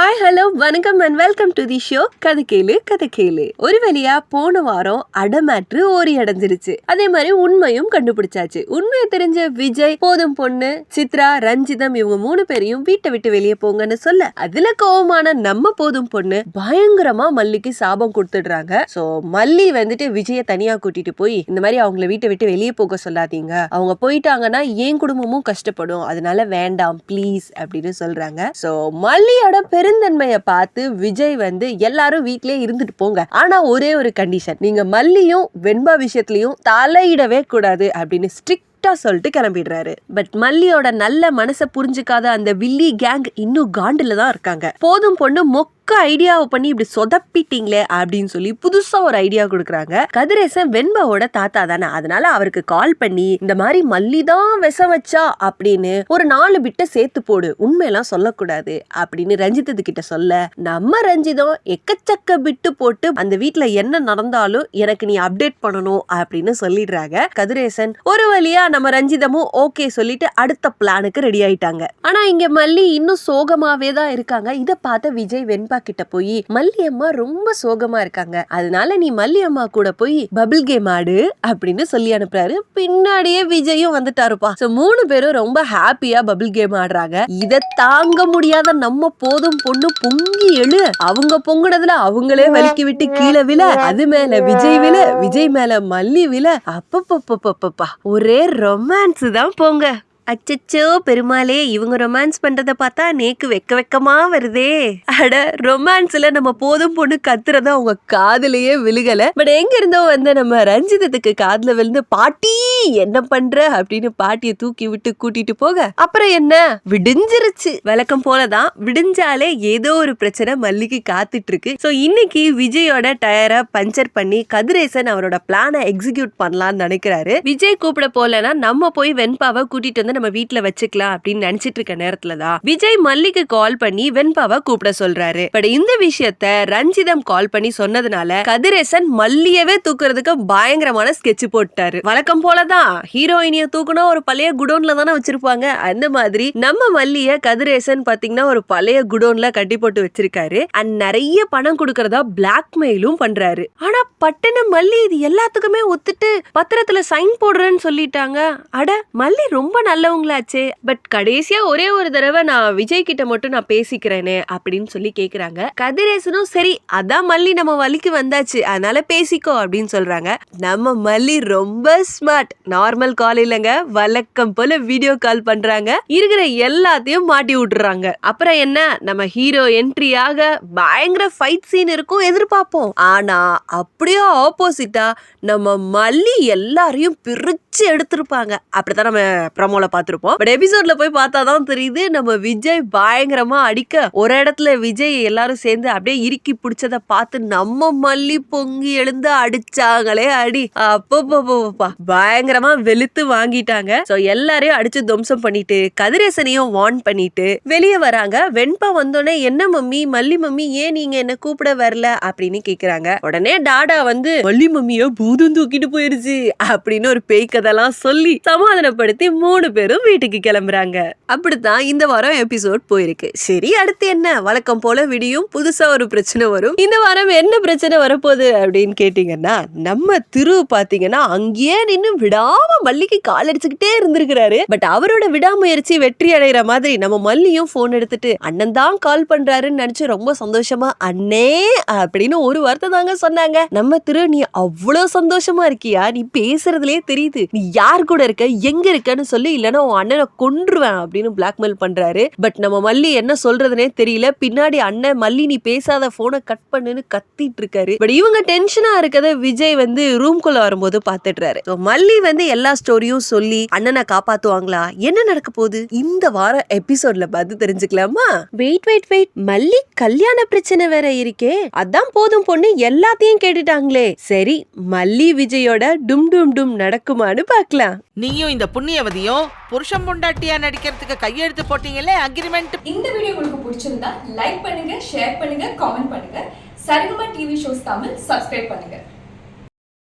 Hi hello வணக்கம் and welcome to the show கதை கேளு. ஒரு வழியா போன வாரம் அடமேட்ரு ஓரி அடைஞ்சிருச்சு. அதே மாதிரி உண்மையும் கண்டுபிடிச்சாச்சு. உண்மையை தெரிஞ்ச விஜய், போதும் பொண்ணு, சித்ரா, ரஞ்சிதம் இவங்க 3 பேரையும் வீட்டை விட்டு வெளியே போங்கன்னு சொல்ல, அதுல கோவமான நம்ம போதும் பொண்ணு பயங்கரமா மல்லிக்கு சாபம் கொடுத்துடுறாங்க. சோ மல்லி வந்துட்டு விஜய தனியா கூட்டிட்டு போய் இந்த மாதிரி அவங்கள வீட்டை விட்டு வெளியே போக சொல்லாதீங்க, அவங்க போயிட்டாங்கன்னா என் குடும்பமும் கஷ்டப்படும், அதனால வேண்டாம் ப்ளீஸ் அப்படின்னு சொல்றாங்க. சோ மல்லியோட பெருந்தன்மையை பார்த்து விஜய் வந்து எல்லாரும் வீட்லயே இருந்துட்டு போங்க, ஆனா ஒரே ஒரு கண்டிஷன், நீங்க மல்லியும் வெண்பா விஷயத்திலயும் தலையிடவே கூடாது அப்படின்னு ஸ்ட்ரிக்டா சொல்லிட்டு கிளம்பிடுறாரு. பட் மல்லியோட நல்ல மனசை புரிஞ்சுக்காத அந்த வில்லி கேங் இன்னும் காண்டுல தான் இருக்காங்க. போதும் பொண்ணு ஐடியாவை பண்ணி இப்படி சொதப்பிட்டீங்களே அப்படின்னு சொல்லி புதுசா ஒரு ஐடியா கொடுக்குறாங்க. கதிரேசன் வெண்பாவோட தாத்தா தானே, அதனால அவருக்கு கால் பண்ணி இந்த மாதிரி மல்லி தான் விச வச்சா அப்படின்னு ஒரு 4 பிட்ட சேர்த்து போடு, உண்மையெல்லாம் சொல்லக்கூடாது அப்படின்னு ரஞ்சிதத்து கிட்ட சொல்ல, நம்ம ரஞ்சிதம் எக்கச்சக்க பிட்டு போட்டு அந்த வீட்டுல என்ன நடந்தாலும் எனக்கு நீ அப்டேட் பண்ணணும் அப்படின்னு சொல்லிடுறாங்க. கதிரேசன் ஒரு வழியா நம்ம ரஞ்சிதமும் ஓகே சொல்லிட்டு அடுத்த பிளானுக்கு ரெடி ஆயிட்டாங்க. ஆனா இங்க மல்லி இன்னும் சோகமாவே தான் இருக்காங்க. இதை பார்த்த விஜய் வெண்பா கிட்ட போய், மல்லி அம்மா ரொம்ப சோகமா இருக்காங்க, அதனால நீ மல்லி அம்மா கூட போய் பபிள் கேம் ஆடு அப்படின்னு சொல்லி அனுப்புறாரு. பின்னாடியே விஜயும் வந்துட்டாருப்பா. 3 பேரும் ரொம்ப ஹாப்பியா பபிள் கேம் ஆடுறாங்க. இத தாங்க முடியாத நம்ம போதும் பொண்ணு பொங்கி எழு, அவங்க பொங்குனதுல அவங்களே வலிக்கி விட்டு கீழே விழ, அது மேல விஜய் விழ, விஜய் மேல மல்லி விழ, அப்பப்பப்பப்பப்பா ஒரே ரொமான்ஸ் தான் போங்க. அச்சச்சோ பெருமாளே, இவங்க ரொமான்ஸ் பண்றத பார்த்தா நேக்கு வெக்கமா வருதே. அட ரொமான்ஸ்ல நம்ம போதும் பொண்ணு கத்துறத அவங்க காதுலயே விழுகல. பட் எங்க இருந்தோ வந்து நம்ம ரஞ்சிதத்துக்கு காதுல விழுந்து, பாட்டி என்ன பண்ற அப்படின்னு பாட்டியை தூக்கி விட்டு கூட்டிட்டு போக, அப்புறம் என்ன விடிஞ்சிருச்சு. வழக்கம் போலதான், விடிஞ்சாலே ஏதோ ஒரு பிரச்சனை மல்லிக்கு காத்துட்டு இருக்கு. சோ இன்னைக்கு விஜயோட டயரை பஞ்சர் பண்ணி கதிரேசன் அவரோட பிளானை எக்ஸிக்யூட் பண்ணலாம்னு நினைக்கிறாரு. விஜய் கூப்பிட போலனா நம்ம போய் வெண்பாவை கூட்டிட்டு வந்து நம்ம வீட்டுல வச்சுக்கலாம் அப்படின்னு நினைச்சிட்டு இருக்க நேரத்துலதான் விஜய் மல்லிக்கு கால் பண்ணி வெண்பாவை கூப்பிட சொல்றாரு. பட் இந்த விஷயத்த ரஞ்சிதம் கால் பண்ணி சொன்னதுனால கதிரேசன் மல்லியவே தூக்குறதுக்கு பயங்கரமான ஸ்கெட்ச் போட்டாரு. வழக்கம் போலதான் ஹீரோயினிய தூக்கணும் ஒரு பழைய குடோன்ல தானே வச்சிருப்பாங்க, அந்த மாதிரி நம்ம மல்லிய கதிரேசன் பாத்தீங்கன்னா ஒரு பழைய குடோன்ல கட்டி போட்டு வச்சிருக்காரு. அண்ட் நிறைய பணம் கொடுக்கறதா பிளாக்மெயிலும் பண்றாரு. ஆனா பட்டன மல்லி இது எல்லாத்துக்குமே ஒத்துட்டு பத்திரத்துல சைன் போடுறேன்னு சொல்லிட்டாங்க. அட மல்லி ரொம்ப நல்லவங்களாச்சே. பட் கடைசியா ஒரே ஒரு தடவை நான் விஜய் கிட்ட மட்டும் நான் பேசிக்கிறேனே அப்படின்னு சொல்லி கேக்குறாங்க. கதிரேசனும் சரி அதான் மல்லி நம்ம வலிக்கு வந்தாச்சு அதனால பேசிக்கோ அப்படின்னு சொல்றாங்க. நம்ம மல்லி ரொம்ப ஸ்மார்ட், நார்மல் கால் இல்லங்க, வழக்கம் போல வீடியோ கால் பண்றாங்க. இருக்கிற எல்லாத்தையும் மாட்டி விட்டுறாங்க. அப்புறம் என்ன, நம்ம ஹீரோ என்ட்ரியாக பயங்கர ஃபைட் சீன் இருக்கும் எதிர்பார்ப்போம். ஆனா அப்படியே ஆப்போசிட்டா நம்ம மல்லி எல்லாரையும் பிரிச்சு எடுத்திருப்பாங்க. அப்படித்தான் நம்ம ப்ரோமோல பாத்திருப்போம். பட் எபிசோட்ல போய் பார்த்தாதான் தெரியுது, நம்ம விஜய் பயங்கரமா அடிக்க ஒரு இடத்துல விஜய் எல்லாரும் சேர்ந்து அப்படியே இறுக்கி பிடிச்சத பார்த்து நம்ம மல்லி பொங்கி எழுந்து அடிச்சாங்களே அடி. அப்பப்பா பயங்கரமா வெளுத்து வாங்கிட்டாங்க. சோ எல்லாரையும் அடிச்சு துவம்சம் பண்ணிட்டு கதிரேசனையும் வார்ன் பண்ணிட்டு வெளியே வராங்க. வெண்பா வந்தோடனே, என்ன மம்மி, மல்லி மம்மி ஏன் நீங்க என்ன கூப்பிட வரல அப்படின்னு கேக்குறாங்க. உடனே டாடா வந்து, மல்லி மம்மிய பூதம் தூக்கிட்டு போயிருச்சு அப்படின்னு ஒரு பேய் கதெல்லாம் சொல்லி சமாதானப்படுத்தி 3 பேரும் வீட்டுக்கு கிளம்புறாங்க. அப்படித்தான் இந்த வாரம் எபிசோட் போயிருக்கு. சரி அடுத்து என்ன, வழக்கம் போல விடியும் புதுசா ஒரு பிரச்சனை வரும். இந்த வாரம் என்ன பிரச்சனை வரப்போகுது அப்படின்னு கேட்டீங்கன்னா, நம்ம திரு பாத்தீங்கன்னா அங்கேயே நின்னு விடாம மல்லிக்கு கால் அடிச்சுக்கிட்டே இருந்திருக்கிறாரு. பட் அவரோட விடாமுயற்சி வெற்றி அடைகிற மாதிரி நம்ம மல்லியும் போன் எடுத்துட்டு அண்ணன் தான் கால் பண்றாருன்னு நினைச்சு ரொம்ப சந்தோஷமா அண்ணே அப்படின்னு ஒரு வார்த்தை தாங்க சொன்னாங்க. நம்ம திரு, நீ அவ்வளவு சந்தோஷமா இருக்கியா, நீ பேசுறதுலயே தெரியுது, நீ யார் கூட இருக்க எங்க இருக்கன்னு சொல்லி, இல்லன்னா உன் அண்ணனை கொன்றுவேன் அப்படின்னு பிளாக்மெயில் பண்றாரு. பட் நம்ம மல்லி என்ன சொல்றதுனே தெரியல. பின்னாடி அண்ணன், மல்லி நீ பேசாத, போனை கட் பண்ணுன்னு கத்திட்டு இருக்காரு. பட் இவங்க டென்ஷனா இருக்கத விஜய் வந்து ரூம்குள்ள வரும்போது பாத்துடுறாரு. மல்லி வந்து எல்லா ஸ்டோரியும் சொல்லி அண்ணனை காப்பாத்துவாங்களா, என்ன நடக்க போகுது இந்த வாரம் எபிசோட்ல பார்த்து தெரிஞ்சுக்கலாமா? வெயிட் மல்லி கல்யாண பிரச்சனை வேற இருக்கே, அதான் போதும் பொண்ணு எல்லாத்தையும் கேட்டுட்டாங்களே. சரி மல்லி விஜயோட டும் டும் டும் நடக்குமான்னு பார்க்கலாம். நீயும் இந்த புண்ணியவதியும் புருஷன் பொண்டாட்டியா நடிக்கிறதுக்கு கையெழுத்து போட்டீங்களே அக்ரிமெண்ட். இந்த வீடியோ உங்களுக்கு பிடிச்சிருந்தா லைக் பண்ணுங்க, ஷேர் பண்ணுங்க, காமெண்ட் பண்ணுங்க. Saregama TV shows Tamil subscribe பண்ணுங்க.